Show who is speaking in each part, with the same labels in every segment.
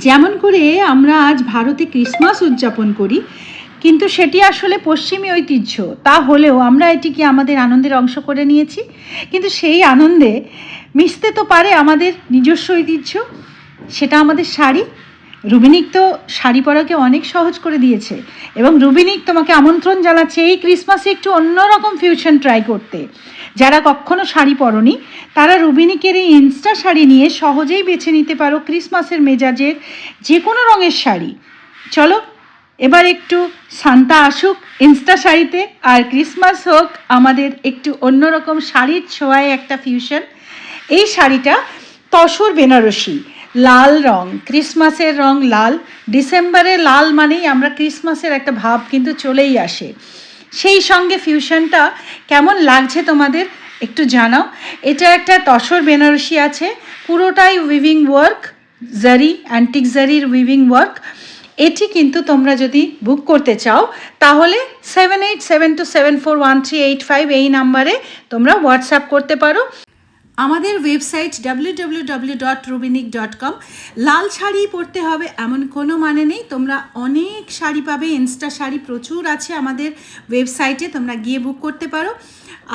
Speaker 1: যেমন করে আমরা আজ ভারতে ক্রিসমাস উদযাপন করি, কিন্তু সেটি আসলে পশ্চিমী ঐতিহ্য। তা হলেও আমরা এটিকে আমাদের আনন্দের অংশ করে নিয়েছি। কিন্তু সেই আনন্দে মিশতে তো পারে আমাদের নিজস্ব ঐতিহ্য, সেটা আমাদের শাড়ি। রুবিনিক তো শাড়ি পরাকে অনেক সহজ করে দিয়েছে, এবং রুবিনিক তোমাকে আমন্ত্রণ জানাচ্ছে এই ক্রিসমাসে একটু অন্যরকম ফিউশন ট্রাই করতে। যারা কখনো শাড়ি পরনি তারা রুবিনিকের এই ইনস্টা শাড়ি নিয়ে সহজেই বেছে নিতে পারো ক্রিসমাসের মেজাজের যে কোনো রঙের শাড়ি। চলো এবার একটু সান্তা আসুক ইনস্টা শাড়িতে, আর ক্রিসমাস হোক আমাদের একটু অন্যরকম শাড়ির ছোঁয়ায় একটা ফিউশন। এই শাড়িটা তসর বেনারসি, লাল রং, ক্রিসমাসের রং লাল। ডিসেম্বরে লাল মানেই আমরা ক্রিসমাসের একটা ভাব কিন্তু চলেই আসে। সেই সঙ্গে ফিউশনটা কেমন লাগছে তোমাদের একটু জানাও। এটা একটা তসর বেনারসি আছে, পুরোটাই উইভিং ওয়ার্ক, জারি, অ্যান্টিক জারির উইভিং ওয়ার্ক। এটি কিন্তু তোমরা যদি বুক করতে চাও তাহলে 7872741385 এই নাম্বারে তোমরা হোয়াটসঅ্যাপ করতে পারো। আমাদের ওয়েবসাইট www.rubinik.com। লাল শাড়ি পরতে হবে এমন কোনো মানে নেই, তোমরা অনেক শাড়ি পাবে, ইনস্টা শাড়ি প্রচুর আছে আমাদের ওয়েবসাইটে, তোমরা গিয়ে বুক করতে পারো।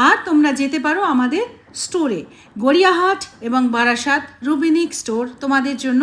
Speaker 1: আর তোমরা যেতে পারো আমাদের স্টোরে, গড়িয়াহাট এবং বারাসাত রুবিনিক স্টোর তোমাদের জন্য